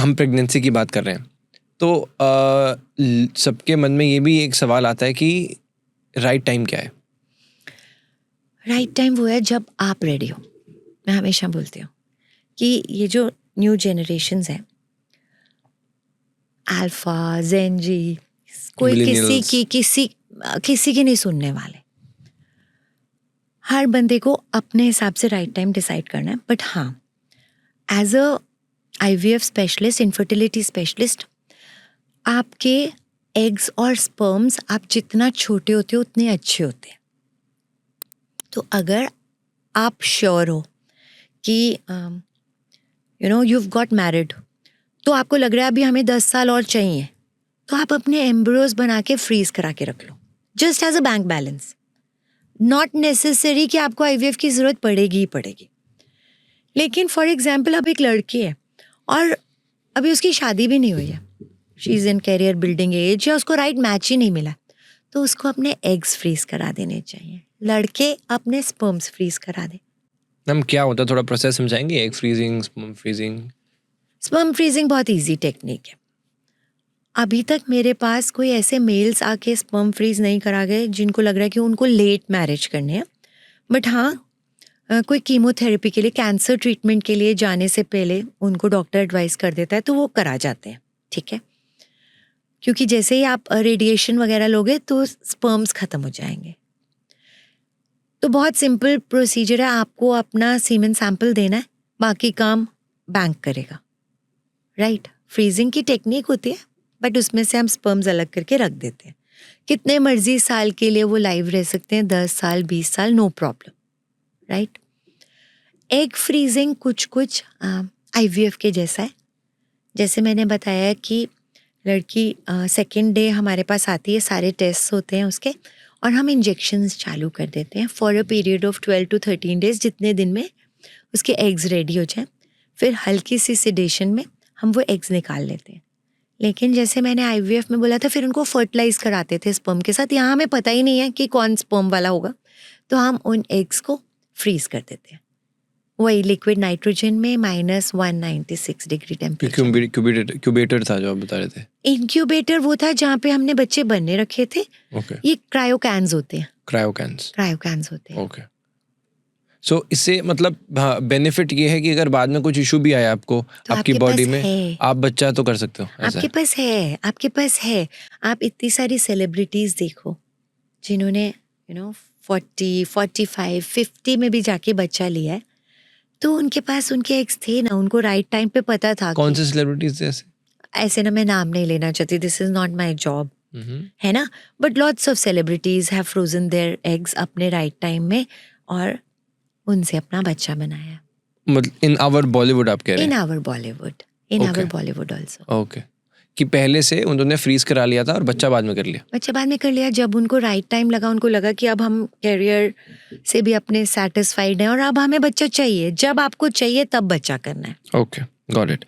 हम प्रेगनेंसी की बात कर रहे हैं तो सबके मन में ये भी एक सवाल आता है कि राइट टाइम क्या है? राइट टाइम वो है जब आप रेडी हो। मैं हमेशा बोलती हूँ कि ये जो न्यू जनरेशन्स हैं, अल्फा जेन जी, कोई Millennials. किसी की नहीं सुनने वाले। हर बंदे को अपने हिसाब से राइट टाइम डिसाइड करना है। बट हाँ, as a IVF specialist, infertility specialist, आपके एग्स और स्पर्म्स आप जितना छोटे होते हो उतने अच्छे होते हैं। तो अगर आप श्योर हो कि you've got मैरिड, तो आपको लग रहा है अभी हमें 10 साल और चाहिए, तो आप अपने एम्ब्रियोज बना के फ्रीज करा के रख लो, just as a bank balance. Not necessary कि आपको IVF की जरूरत पड़ेगी ही पड़ेगी। लेकिन फॉर एग्जाम्पल अब एक लड़की है और अभी उसकी शादी भी नहीं हुई है, she is in career building age, या उसको राइट मैच ही नहीं मिला, तो उसको अपने एग्स फ्रीज करा देने चाहिए। लड़के अपने स्पर्म्स फ्रीज करा दे। मैम क्या होता है, थोड़ा प्रोसेस समझाएंगे? Egg freezing, sperm freezing? Sperm freezing बहुत इजी टेक्निक है। अभी तक मेरे पास कोई ऐसे मेल्स आके स्पर्म फ्रीज नहीं करा गए जिनको लग रहा है कि उनको लेट मैरिज करने हैं। बट हाँ, कोई कीमोथेरेपी के लिए, कैंसर ट्रीटमेंट के लिए जाने से पहले उनको डॉक्टर एडवाइस कर देता है तो वो करा जाते हैं, ठीक है। क्योंकि जैसे ही आप रेडिएशन वगैरह लोगे तो स्पर्म्स खत्म हो जाएंगे। तो बहुत सिंपल प्रोसीजर है, आपको अपना सीमेन सैंपल देना है, बाकी काम बैंक करेगा, राइट। फ्रीजिंग की टेक्निक होती है, बट उसमें से हम स्पर्म्स अलग करके रख देते हैं। कितने मर्जी साल के लिए वो लाइव रह सकते हैं, 10 साल 20 साल, no problem, right. Egg freezing कुछ IVF के जैसा है। जैसे मैंने बताया कि लड़की सेकेंड डे हमारे पास आती है, सारे टेस्ट होते हैं उसके, और हम इंजेक्शंस चालू कर देते हैं for a period of 12 to 13 days, जितने दिन में उसके एग्स रेडी हो जाए। फिर हल्की सी सिडेशन में हम वो एग्स निकाल लेते हैं। लेकिन जैसे मैंने IVF में बोला था, फिर उनको फर्टिलाइज कराते थे स्पर्म के साथ। यहाँ हमें पता ही नहीं है कि कौन स्पर्म वाला होगा, तो हम उन एग्स को फ्रीज कर देते हैं, वही लिक्विड नाइट्रोजन में -196 डिग्री टेम्परेचर। क्यूबेटर था जो आप बता रहे थे? इंक्यूबेटर वो था जहाँ पे हमने बच्चे बनने रखे थे। ओके। ये क्रायोकैन्स होते हैं। क्रायोकैन्स होते हैं। ओके। सो इससे मतलब बेनिफिट ये है कि अगर बाद में कुछ इशू भी आया आपको, तो आपकी आपके बॉडी पास में, है। आप बच्चा तो कर सकते हो। ऐसा आपके पास है। आप इतनी सारी सेलिब्रिटीज देखो जिन्होंने 40, 45, 50 में भी जाके बच्चा लिया है, तो उनके पास उनके एग्स थे ना, उनको राइट टाइम पे पता था। कौन से सेलिब्रिटीज थे ऐसे? ऐसे ना मैं नाम नहीं लेना चाहती, this is not my job, है ना। But lots of celebrities have frozen their eggs अपने राइट टाइम में और उनसे अपना बच्चा बनाया। मतलब इन आवर बॉलीवुड आप कह रहे हैं? In our Bollywood also. Okay. कि पहले से उन्होंने फ्रीज करा लिया था और बच्चा बाद में कर लिया। जब उनको राइट टाइम लगा, उनको लगा कि अब हम कैरियर से भी अपने सेटिस्फाइड हैं और अब हमें बच्चा चाहिए। जब आपको चाहिए तब बच्चा करना है। Okay, got it.